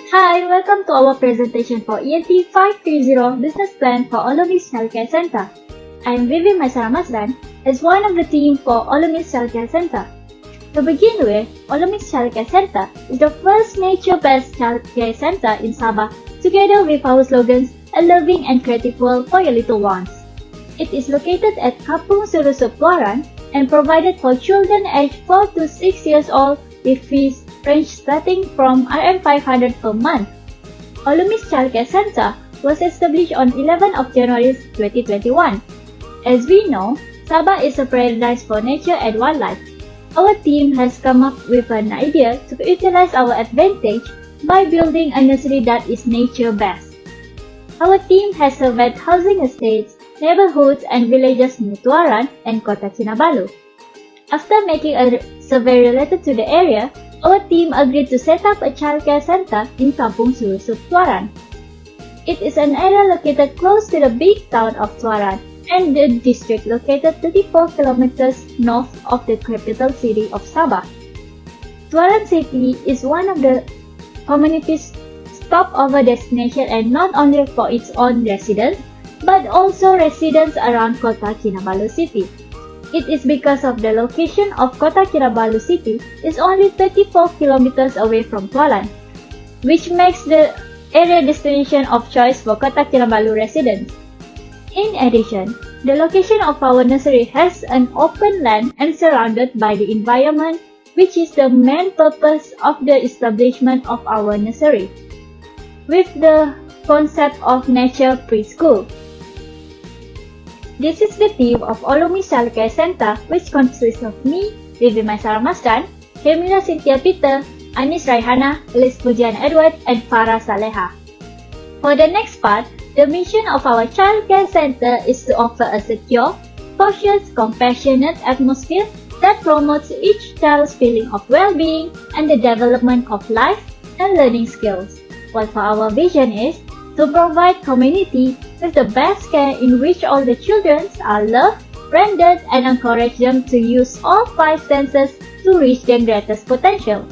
Hi, welcome to our presentation for ENT530 Business Plan for Olumis Childcare Center. I am Vivi Maisara Masdan as one of the team for Olumis Childcare Center. To begin with, Olumis Childcare Center is the first nature-based childcare center in Sabah, together with our slogans, a loving and creative world for your little ones. It is located at Kampung Surusup Tuaran and provided for children aged 4 to 6 years old with fees range starting from Rm500 per month. Olumis Childcare Center was established on 11 of January 2021. As we know, Sabah is a paradise for nature and wildlife. Our team has come up with an idea to utilize our advantage by building a nursery that is nature-based. Our team has surveyed housing estates, neighborhoods and villages near Tuaran and Kota Kinabalu. After making a survey related to the area, our team agreed to set up a childcare center in Kampung Surusup Tuaran. It is an area located close to the big town of Tuaran and the district located 34 kilometers north of the capital city of Sabah. Tuaran City is one of the community's stopover destination and not only for its own residents, but also residents around Kota Kinabalu City. It is because of the location of Kota Kinabalu City is only 34 kilometers away from Tuaran, which makes the area destination of choice for Kota Kinabalu residents. In addition, the location of our nursery has an open land and surrounded by the environment, which is the main purpose of the establishment of our nursery, with the concept of nature preschool. This is the team of Olumis Childcare Center, which consists of me, Vivi Maisara Masdan, Kemila Cynthia Peter, Anis Raihana, Elis Pujian Edward, and Farah Saleha. For the next part, the mission of our childcare center is to offer a secure, cautious, compassionate atmosphere that promotes each child's feeling of well-being and the development of life and learning skills. While for our vision is to provide community with the best care in which all the children are loved, rendered, and encourage them to use all 5 senses to reach their greatest potential.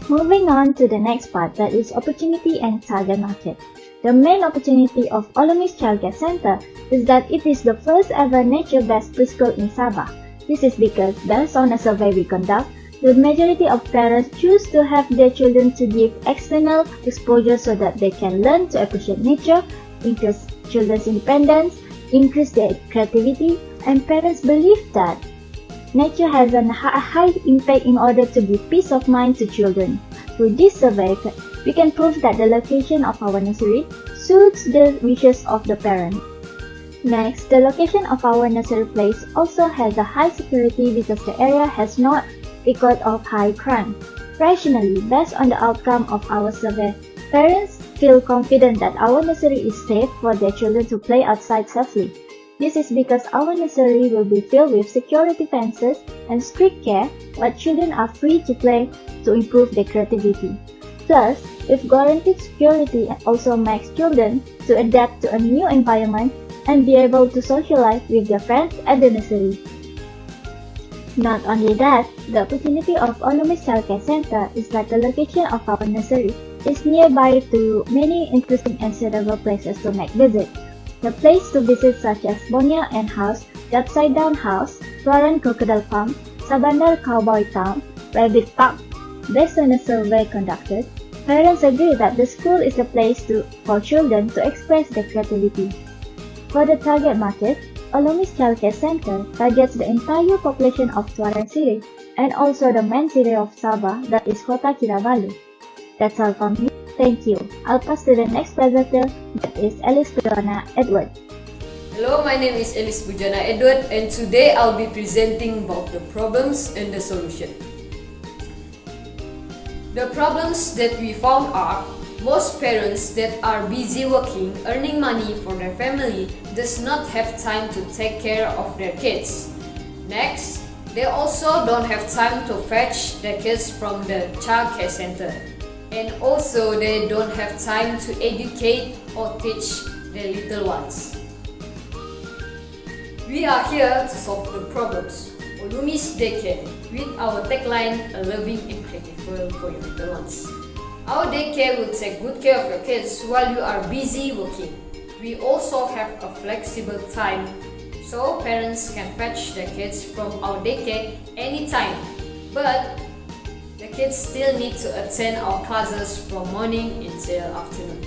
Moving on to the next part, that is opportunity and target market. The main opportunity of Olumis Childcare Center is that it is the first ever nature-based preschool in Sabah. This is because, based on a survey we conduct, the majority of parents choose to have their children to give external exposure so that they can learn to appreciate nature, increase children's independence, increase their creativity, and parents believe that nature has a high impact in order to give peace of mind to children. Through this survey, we can prove that the location of our nursery suits the wishes of the parent. Next, the location of our nursery place also has a high security because the area has no record of high crime. Rationally, based on the outcome of our survey, parents feel confident that our nursery is safe for their children to play outside safely. This is because our nursery will be filled with security fences and strict care, but children are free to play to improve their creativity. Plus, with guaranteed security also makes children to adapt to a new environment and be able to socialize with their friends at the nursery. Not only that, the opportunity of Olumis Childcare Center is that the location of our nursery is nearby to many interesting and suitable places to make visit. The place to visit such as Bonia Ant House, the Upside Down House, Tuaran Crocodile Farm, Sabandar Cowboy Town, Rabbit Park. Based on a survey conducted, parents agree that the school is a place for children to express their creativity. For the target market, Olumis Childcare Center targets the entire population of Tuaran City and also the main city of Sabah, that is Kota Kinabalu. That's all from me. Thank you. I'll pass to the next presenter, that is Elis Pujian Edward. Hello, my name is Elis Pujian Edward, and today I'll be presenting about the problems and the solution. The problems that we found are most parents that are busy working, earning money for their family does not have time to take care of their kids. Next, they also don't have time to fetch their kids from the childcare center. And also they don't have time to educate or teach their little ones. We are here to solve the problems. Olumis Daycare with our tagline, a loving and creative world for your little ones. Our daycare will take good care of your kids while you are busy working. We also have a flexible time so parents can fetch their kids from our daycare anytime. But the kids still need to attend our classes from morning until afternoon.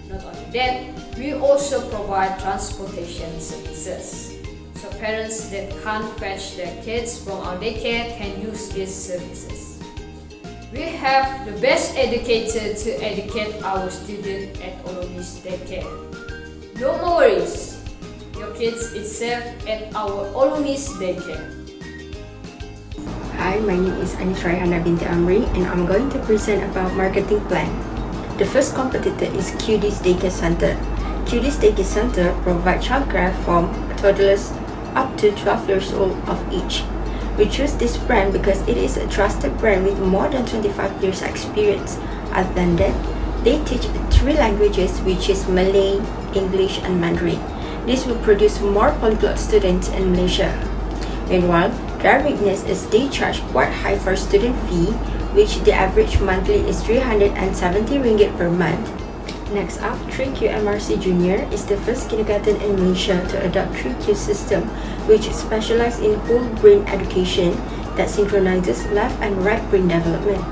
Not only that, we also provide transportation services. So parents that can't fetch their kids from our daycare can use these services. We have the best educator to educate our students at Olumis Daycare. No more worries, your kids is safe at our Olumis Daycare. Hi, my name is Raihana binti Amri and I'm going to present about marketing plan. The first competitor is QD's Daycare Center. QD's Daycare Center provides childcare from toddlers up to 12 years old of age. We choose this brand because it is a trusted brand with more than 25 years experience. Other than that, they teach 3 languages, which is Malay, English and Mandarin. This will produce more polyglot students in Malaysia. Meanwhile, their weakness is they charge quite high for student fee, which the average monthly is 370 ringgit per month. Next up, 3Q MRC Junior is the first kindergarten in Malaysia to adopt 3Q system, which specializes in whole brain education that synchronizes left and right brain development.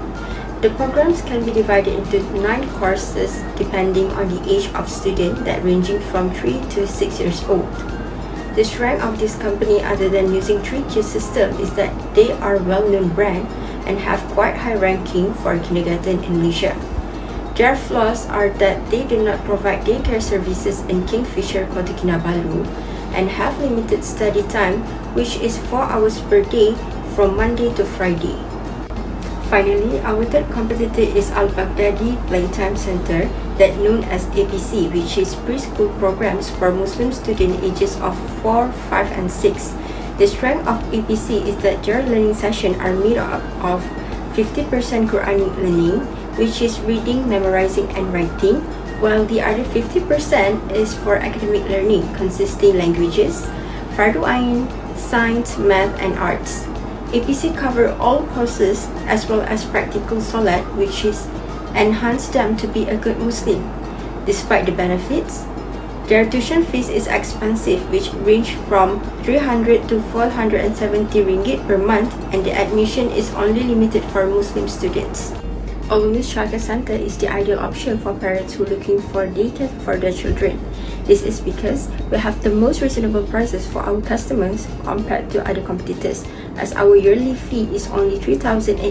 The programs can be divided into 9 courses depending on the age of student that ranging from 3 to 6 years old. The strength of this company other than using 3Q system is that they are a well-known brand and have quite high ranking for kindergarten in Malaysia. Their flaws are that they do not provide daycare services in Kingfisher, Kota Kinabalu and have limited study time, which is 4 hours per day from Monday to Friday. Finally, our third competitor is Al-Baghdadi Playtime Center, that known as APC, which is preschool programs for Muslim students ages of 4, 5 and 6. The strength of APC is that their learning sessions are made up of 50% Quranic learning, which is reading, memorizing and writing, while the other 50% is for academic learning consisting languages, Fardu Ain, science, math and arts. APC cover all courses as well as practical salat, which is enhance them to be a good Muslim. Despite the benefits, their tuition fees is expensive, which range from 300 to 470 ringgit per month, and the admission is only limited for Muslim students. Olumis Childcare Center is the ideal option for parents who are looking for daycare for their children. This is because we have the most reasonable prices for our customers compared to other competitors, as our yearly fee is only 3,800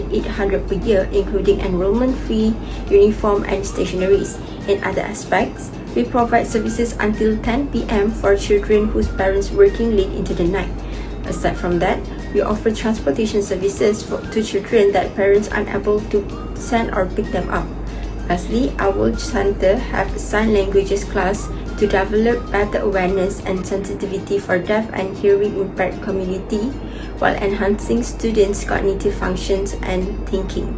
per year, including enrollment fee, uniform and stationeries. In other aspects, we provide services until 10 p.m. for children whose parents working late into the night. Aside from that, we offer transportation services to children that parents are unable to send or pick them up. Lastly, our center have a sign languages class to develop better awareness and sensitivity for deaf and hearing impaired community while enhancing students' cognitive functions and thinking.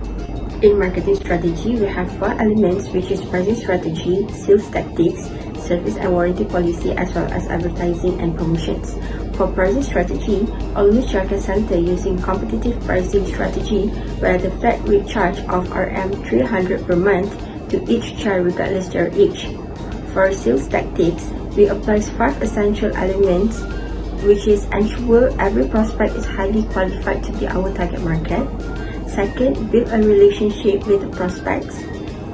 In marketing strategy, we have 4 elements, which is pricing strategy, sales tactics, service and warranty policy, as well as advertising and promotions. For pricing strategy, Olumis Childcare Center using competitive pricing strategy where the flat rate charge of RM300 per month to each child regardless their age. For sales tactics, we apply 5 essential elements, which is ensure every prospect is highly qualified to be our target market. Second, build a relationship with the prospects.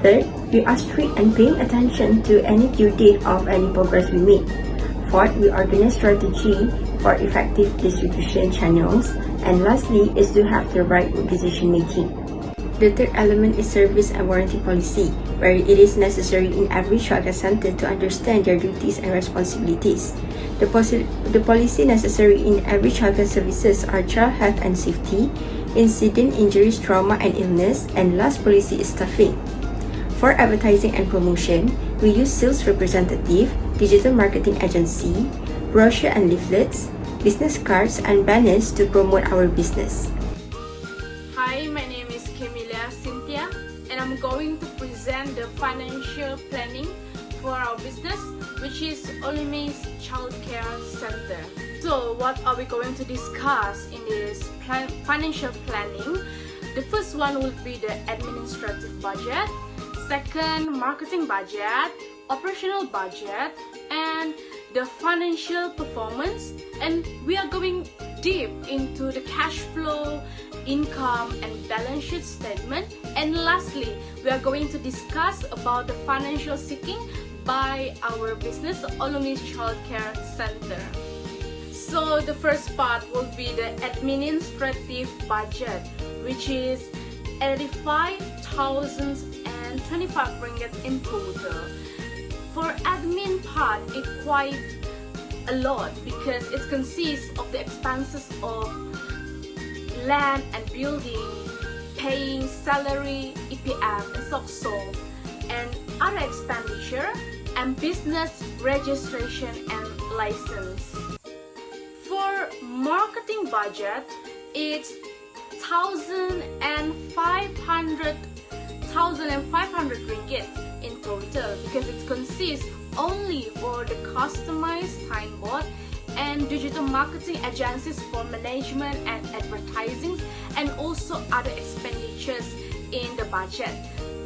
Third, we are strict and paying attention to any due date of any progress we make. Fourth, we organize strategy for effective distribution channels. And lastly is to have the right decision making. The third element is service and warranty policy, where it is necessary in every childcare center to understand their duties and responsibilities. The policy necessary in every childcare services are child health and safety, incident, injuries, trauma and illness, and last policy is staffing. For advertising and promotion, we use sales representative, digital marketing agency, brochure and leaflets, business cards and banners to promote our business. Hi, my name is Cynthia, and I'm going to present the financial planning for our business, which is Olumis Childcare Center. So what are we going to discuss in this financial planning? The first one will be the administrative budget, second marketing budget, operational budget, and the financial performance. And we are going deep into the cash flow, income and balance sheet statement. And lastly, we are going to discuss about the financial seeking by our business Olumis Childcare Center. So the first part will be the administrative budget, which is 85,025 ringgit in total. For admin part, it quite a lot because it consists of the expenses of land and building, paying salary, EPF and stock sold, and other expenditure, and business registration and license. For marketing budget, it's 1,500 ringgit in total because it consists only for the customized signboard and digital marketing agencies for management and advertising, and also other expenditures in the budget.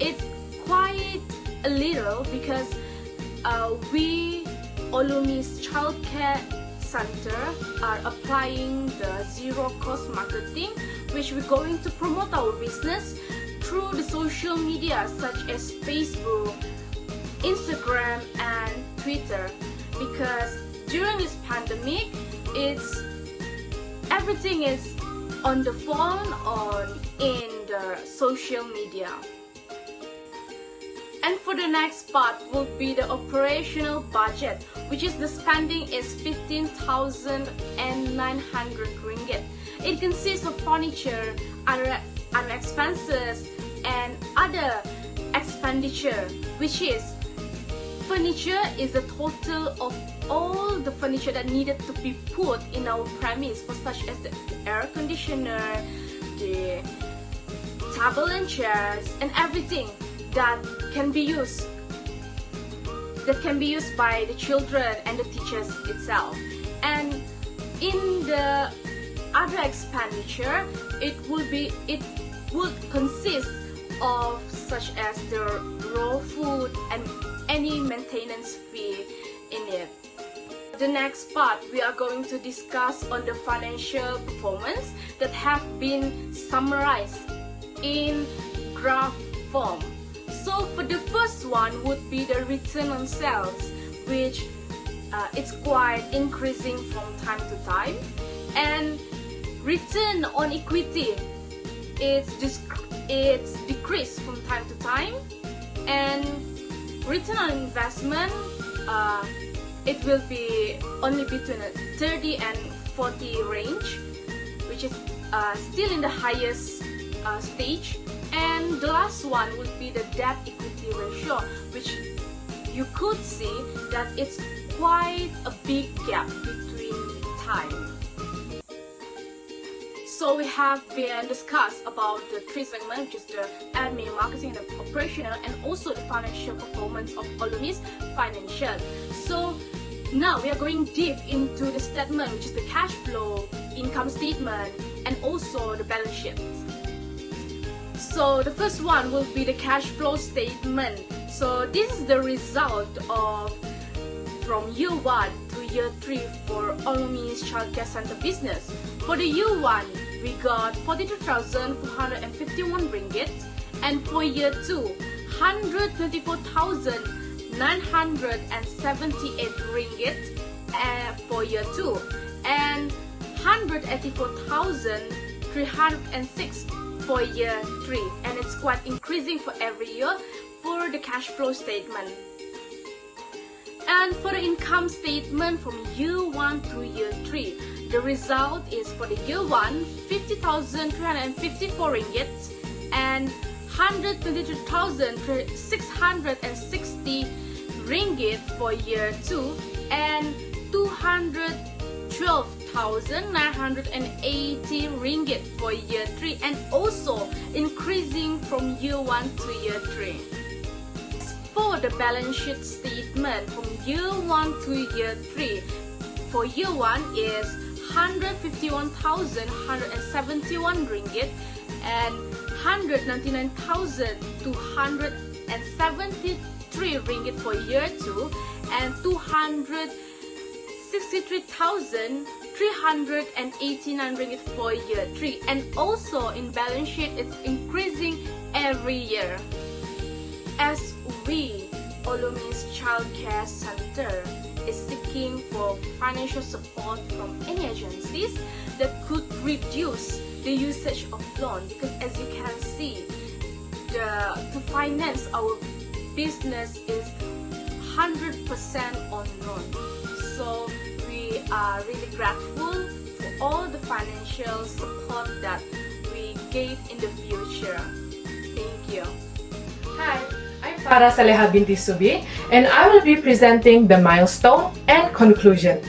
It's quite a little because we Olumis Childcare Center are applying the zero cost marketing, which we're going to promote our business through the social media such as Facebook, Instagram and Twitter, because during this pandemic everything is on the phone or in the social media. And for the next part will be the operational budget, which is the spending is 15,900 ringgit. It consists of furniture, other expenses and other expenditure, which is furniture is a total of all the furniture that needed to be put in our premise, for such as the air conditioner, the table and chairs, and everything that can be used by the children and the teachers itself. And in the other expenditure, it would consist of such as the raw food and any maintenance fee in it. The next part, we are going to discuss on the financial performance that have been summarized in graph form. So for the first one would be the return on sales, which it's quite increasing from time to time, and return on equity, it's decreased from time to time, and return on investment, it will be only between a 30 and 40 range, which is still in the highest stage. And the last one would be the debt equity ratio, which you could see that it's quite a big gap between time. So we have been discussed about the three segments, which is the admin, marketing, and the operational, and also the financial performance of Olumis Financial. So now we are going deep into the statement, which is the cash flow, income statement, and also the balance sheet. So the first one will be the cash flow statement. So this is the result of from year 1 to year 3 for Olumis Childcare Center business. For the year 1, we got 42,451 ringgit, and for year 2, 124,978 ringgit for year 2, and 184,306 for year 3, and it's quite increasing for every year for the cash flow statement. And for the income statement from year 1 to year 3, the result is for the year 1, 50,354 ringgit, and 122,660 ringgit for year 2, and 212,980 ringgit for year 3, and also increasing from year 1 to year 3. For the balance sheet statement from year 1 to year 3, for year 1 is 151,171 ringgit, and 199,273 ringgit for year 2 and 263,389 ringgit for year 3. And also in balance sheet, it's increasing every year. As we, Olumis Childcare Center, is seeking for financial support from any agencies that could reduce the usage of loan, because as you can see, to finance our business is 100% on loan. So we are really grateful for all the financial support that we get in the future. Thank you. Hi, I'm Farah Saleha binti Subi, and I will be presenting the milestone and conclusion.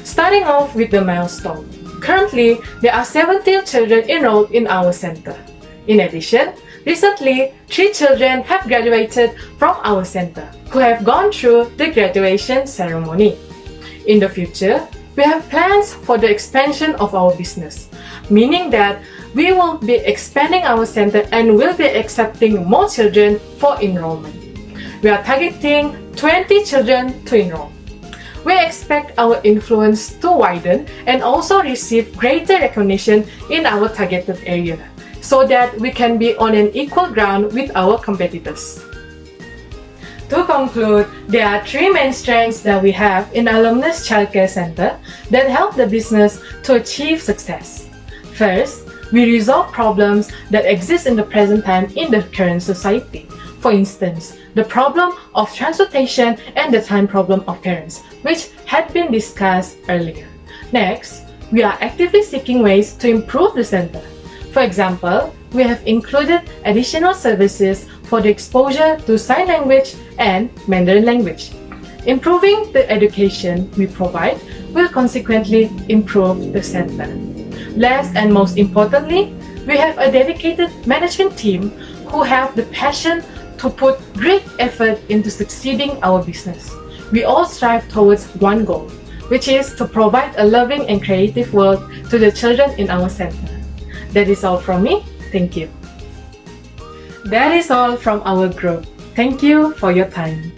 Starting off with the milestone. Currently, there are 17 children enrolled in our center. In addition, recently, 3 children have graduated from our center who have gone through the graduation ceremony. In the future, we have plans for the expansion of our business, meaning that we will be expanding our center and will be accepting more children for enrollment. We are targeting 20 children to enroll. We expect our influence to widen and also receive greater recognition in our targeted area, so that we can be on an equal ground with our competitors. To conclude, there are 3 main strengths that we have in Olumis Childcare Center that help the business to achieve success. First, we resolve problems that exist in the present time in the current society. For instance, the problem of transportation and the time problem of parents, which had been discussed earlier. Next, we are actively seeking ways to improve the center. For example, we have included additional services for the exposure to sign language and Mandarin language. Improving the education we provide will consequently improve the center. Last and most importantly, we have a dedicated management team who have the passion to put great effort into succeeding our business. We all strive towards one goal, which is to provide a loving and creative world to the children in our center. That is all from me. Thank you. That is all from our group. Thank you for your time.